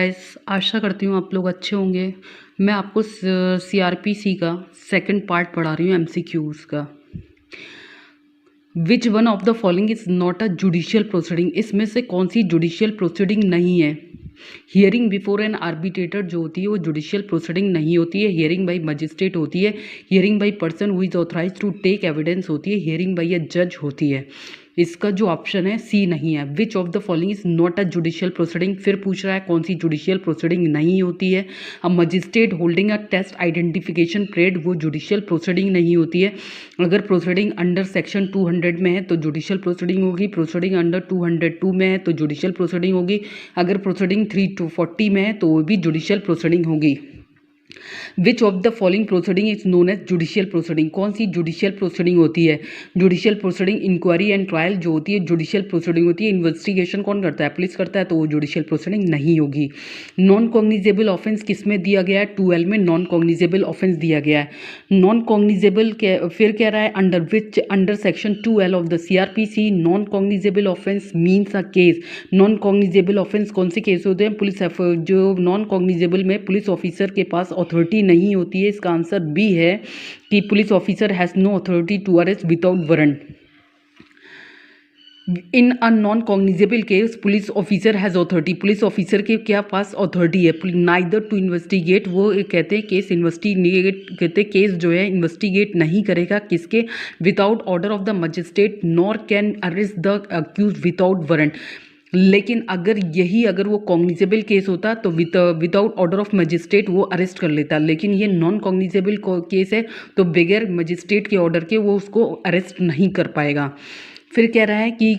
Guys, आशा करती हूँ आप लोग अच्छे होंगे। मैं आपको सीआरपीसी का सेकंड पार्ट पढ़ा रही हूँ एमसीक्यूज़ का। विच one of the following is not a judicial proceeding. इसमें से कौन सी जुडिशियल प्रोसीडिंग नहीं है। हियरिंग बिफोर एन आर्बिट्रेटर जो होती है वो जुडिशियल प्रोसीडिंग नहीं होती है। हियरिंग बाई मजिस्ट्रेट होती है। Hearing by person who is authorize to take evidence होती है। हियरिंग बाई अ जज होती है। इसका जो ऑप्शन है सी नहीं है। Which of the following is not a judicial proceeding. फिर पूछ रहा है कौन सी जुडिशियल प्रोसीडिंग नहीं होती है। A magistrate holding a test identification parade वो जुडिशियल प्रोसीडिंग नहीं होती है। अगर प्रोसीडिंग अंडर सेक्शन 200 में है तो जुडिशियल प्रोसीडिंग होगी। प्रोसीडिंग अंडर 202 में है तो जुडिशियल प्रोसीडिंग होगी। अगर प्रोसीडिंग 340 में है तो वो भी जुडिशियल प्रोसीडिंग होगी। Which of the following proceeding is known as judicial proceeding. कौन सी जुडिशियल प्रोसीडिंग होती है। Judicial proceeding inquiry and trial जो होती है जुडिशियल प्रोसीडिंग होती है। इन्वेस्टिगेशन कौन करता है, पुलिस करता है, तो वो जुडिशियल प्रोसीडिंग नहीं होगी। नॉन कॉग्निजेबल ऑफेंस किस में दिया गया है, 2L में नॉन कॉग्निजेबल ऑफेंस दिया गया है। नॉन कॉग्निजेबल फिर कह रहा है under which under section 2L of the CRPC non cognizable offence means a case. Non cognizable offence कौन से केस होते हैं, पुलिस जो नॉन कॉग्निजेबल में पुलिस ऑफिसर के पास अथॉरिटी नहीं होती है। इसका आंसर बी है कि police officer has no authority to arrest without warrant. In a non cognizable case police officer has authority. Police officer के क्या पास अथॉरिटी है, नाइदर टू इन्वेस्टिगेट। वो कहते हैं केस इन्वेस्टिगेट कहते हैं केस जो है इन्वेस्टिगेट नहीं करेगा किसके, without order of the magistrate, nor can arrest the accuse without warrant. लेकिन अगर वो कॉग्निजेबल केस होता तो विदाउट ऑर्डर ऑफ मजिस्ट्रेट वो अरेस्ट कर लेता। लेकिन ये नॉन कॉग्निजेबल केस है तो बगैर मजिस्ट्रेट के ऑर्डर के वो उसको अरेस्ट नहीं कर पाएगा। फिर कह रहा है कि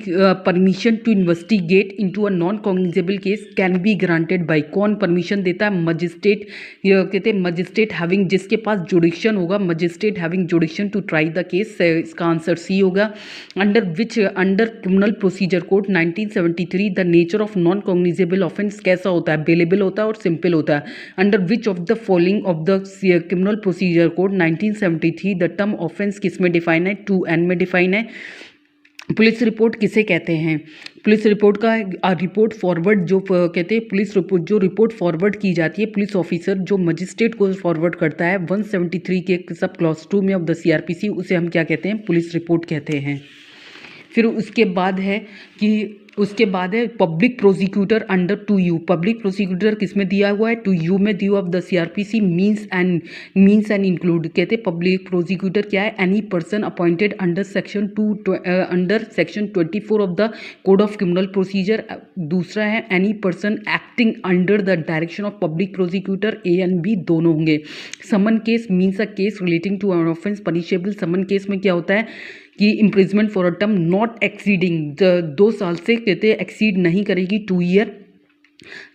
permission to investigate into a non cognizable case can be granted by. कौन परमिशन देता है, मजिस्ट्रेट। कहते हैं मजिस्ट्रेट हैविंग, जिसके पास जुडिक्शन होगा, magistrate having jurisdiction to try the case. इसका आंसर सी होगा। Under criminal procedure code 1973 the nature of non cognizable offence कैसा होता है, बेलेबल होता है और सिंपल होता है। Under which of the following of the criminal procedure code 1973 the term offence किस में डिफाइन है, 2N में डिफाइन है। पुलिस रिपोर्ट किसे कहते हैं, पुलिस रिपोर्ट का रिपोर्ट फॉरवर्ड जो कहते हैं पुलिस रिपोर्ट जो रिपोर्ट फॉरवर्ड की जाती है पुलिस ऑफिसर जो मजिस्ट्रेट को फॉरवर्ड करता है 173 के सब क्लॉज 2 में ऑफ द CRPC, उसे हम क्या कहते हैं, पुलिस रिपोर्ट कहते हैं। फिर उसके बाद है public prosecutor under 2U। Public prosecutor किस में दिया हुआ है, 2U में दिया of the CRPC means and include. कहते हैं पब्लिक प्रोसिक्यूटर क्या है, any person appointed under section 24 of the code of criminal procedure. दूसरा है any person acting under the direction of public prosecutor, A and B दोनों होंगे। Summons case means a case relating to an offence punishable. Summons case में क्या होता है कि imprisonment for a term not exceeding 2 साल से कहते हैं एक्सीड नहीं करेगी 2 ईयर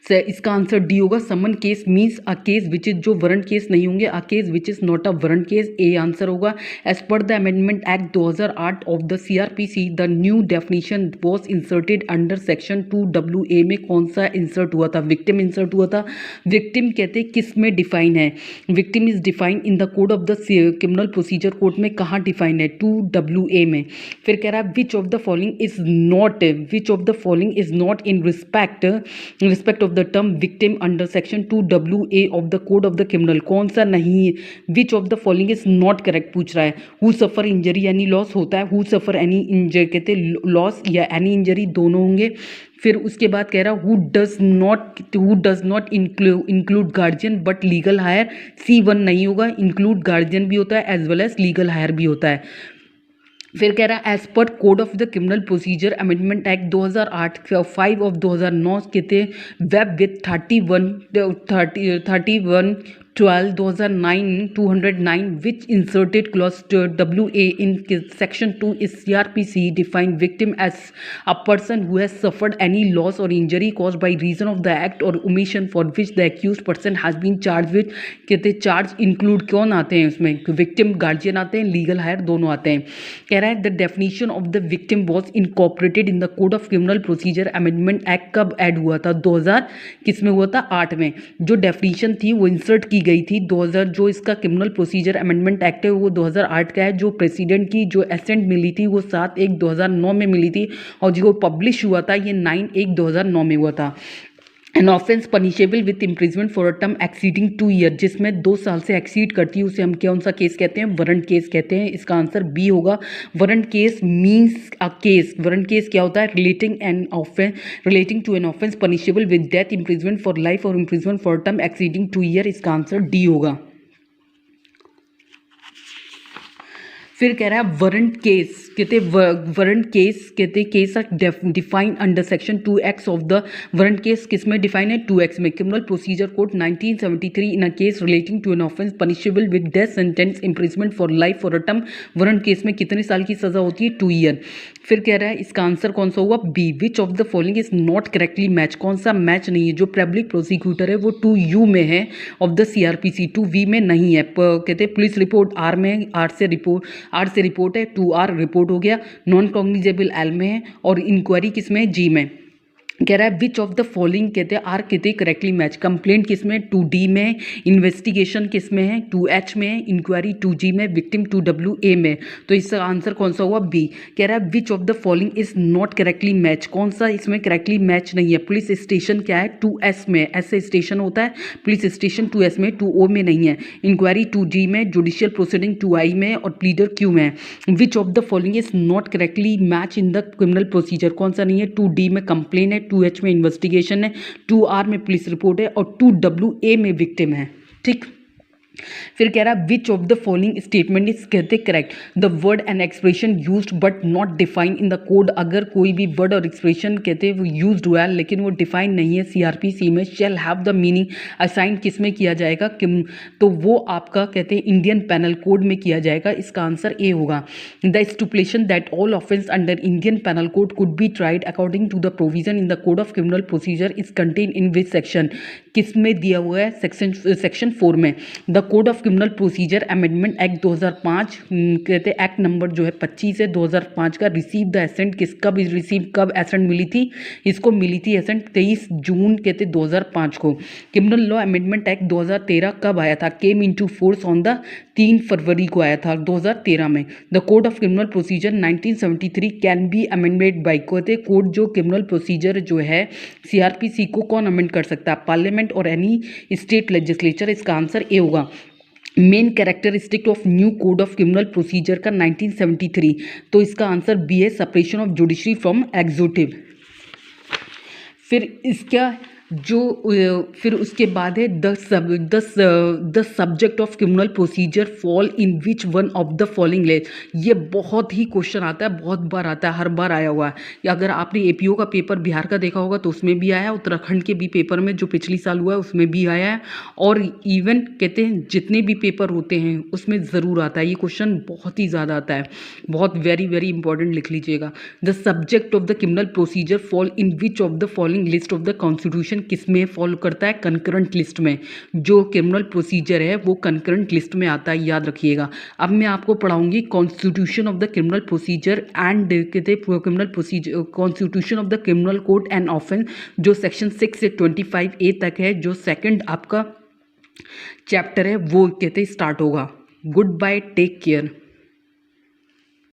से। इसका आंसर डी होगा। Summons case means a case which is जो वारंट केस नहीं होंगे, a case which is not a warrant case, A answer होगा। As per the amendment act 2008 of the CRPC the new definition was inserted under section 2WA में कौन सा insert हुआ था, victim insert हुआ था। विक्टिम कहते हैं किस में डिफाइन है, victim is defined in the code of the criminal procedure code में कहाँ डिफाइन है, 2WA में। फिर कह रहा है which of the following is not in respect of the term victim under section 2WA of the code of the criminal. कौन सा नहीं है, which of the following is not correct पूछ रहा है। Who suffer injury any loss होता है, who suffer any injury कहते हैं लॉस या एनी इंजरी दोनों होंगे। फिर उसके बाद कह रहा who does not include guardian but legal heir, C1 नहीं होगा। इंक्लूड गार्जियन भी होता है as well as legal heir भी होता है। फिर कह रहा है as per code of the criminal procedure amendment act 2008 5 of 2009 कहते हैं वेब with 2009 which inserted clause WA in section 2 is CRPC define victim as a person who has suffered any loss or injury caused by reason of the act or omission for which the accused person has been charged with। कहते हैं charge include कौन आते हैं उसमें, victim guardian आते हैं, legal higher दोनों आते हैं। कह रहा है the definition of the victim was incorporated in the code of criminal procedure amendment act कब ऐड हुआ था, 2000 किस में हुआ था, 8 में। जो डेफिनेशन थी वो इंसर्ट की गई थी 2000। जो इसका क्रिमिनल प्रोसीजर अमेंडमेंट एक्ट है वो 2008 का है। जो प्रेसिडेंट की जो एसेंट मिली थी वो 7/1/2009 में मिली थी और जो पब्लिश हुआ था ये 9/1/2009 में हुआ था। N offence punishable with imprisonment for a term exceeding 2 year, जिसमें 2 साल से एक्सीड करती है उसे हम कौन सा केस कहते हैं? वारंट केस कहते हैं। इसका आंसर बी होगा। Warrant case means a case, warrant case क्या होता है? Relating to an offence punishable with death, imprisonment for life और imprisonment for term exceeding 2 year. इसका आंसर डी होगा। फिर कह रहा है वारंट केस, कहते वारंट केस कहते case are defined under section 2X of the warrant case. किस में डिफाइन है? 2X में। Criminal procedure code 1973 in a case relating to an offence punishable with death sentence, imprisonment for life for a term. Warrant case में कितने साल की सजा होती है? 2 ईयर। फिर कह रहा है इसका आंसर कौन सा हुआ? B. Which of the following is not correctly match, कौन सा मैच नहीं है? जो पब्लिक प्रोसिक्यूटर है वो 2U में है ऑफ द CRPC, 2V में नहीं है। कहते हैं पुलिस रिपोर्ट R में, R से रिपोर्ट है, 2R रिपोर्ट हो गया। नॉन कॉग्निजेबल L में है और इंक्वायरी किस में है? G में। कह रहा है विच ऑफ द फॉलोइंग कहते हैं आर कहते करेक्टली मैच। कंप्लेंट किस में? 2D में। इन्वेस्टिगेशन किस में है? 2H में। इंक्वायरी 2G में। विक्टिम 2WA में। तो इसका आंसर कौन सा हुआ? बी। कह रहा है which of the following is not correctly match, कौन सा इसमें करेक्टली मैच नहीं है? पुलिस स्टेशन क्या है? 2S में। ऐसे स्टेशन होता है, पुलिस स्टेशन 2S में, 2O में नहीं है। इंक्वायरी 2G में। जुडिशियल प्रोसीडिंग 2I में और प्लीडर Q में है। Which of the following is not correctly match in the criminal procedure, कौन सा नहीं है? 2D में कंप्लेन है, 2H में इन्वेस्टिगेशन है, 2R में पुलिस रिपोर्ट है और 2WA में विक्टिम है। ठीक। फिर कह रहा है which of the following statement is कहते correct. The word and expression used but not defined in the code, अगर कोई भी वर्ड और एक्सप्रेशन कहते हैं वो यूज्ड हुआ है लेकिन वो डिफाइन नहीं है CRPC में, shall have the meaning assign किस में किया जाएगा? तो वो आपका कहते हैं इंडियन पैनल कोड में किया जाएगा। इसका आंसर ए होगा। The stipulation that all offence under Indian penal code could be tried according to the provision in the code of criminal procedure is contain in which section, किस में दिया हुआ है? सेक्शन 4 में। The code of criminal procedure amendment act 2005 कहते हैं act number जो है 25 है 2005 का। रिसीव द एसेंट कब एसेंट मिली थी? इसको मिली थी एसेंट 23 जून कहते 2005 को। क्रिमिनल लॉ अमेंडमेंट एक्ट 2013 कब आया था? Came into force on the 3 February को आया था 2013 में। The code of criminal procedure 1973 can be amended by, कहते कोड जो क्रिमिनल प्रोसीजर जो है CRPC को कौन अमेंड कर सकता है? पार्लियामेंट और एनी स्टेट लेजिस्लेचर। इसका आंसर ए होगा। Main characteristic of new code of criminal procedure का 1973, तो इसका आंसर बी है, separation of judiciary from executive. फिर इसका फिर उसके बाद है the subject of criminal procedure fall in which one of the following lays. ये बहुत ही क्वेश्चन आता है, बहुत बार आता है, हर बार आया हुआ है। अगर आपने APO का पेपर बिहार का देखा होगा तो उसमें भी आया है, उत्तराखंड के भी पेपर में जो पिछली साल हुआ है उसमें भी आया है, और इवन कहते हैं जितने भी पेपर होते हैं उसमें ज़रूर आता है ये क्वेश्चन, बहुत ही ज़्यादा आता है, बहुत वेरी वेरी इंपॉर्टेंट लिख लीजिएगा। The subject of the criminal procedure fall in which of the following list of the constitution, किस में फॉलो करता है? कंकरेंट लिस्ट में। जो क्रिमिनल प्रोसीजर है वो कंकरेंट लिस्ट में आता है, याद रखिएगा। अब मैं आपको पढ़ाऊंगी constitution of the criminal procedure and कहते criminal procedure, constitution of the criminal code and offence, जो सेक्शन 6 से 25A तक है, जो सेकंड आपका चैप्टर है वो कहते स्टार्ट होगा। Goodbye, take care.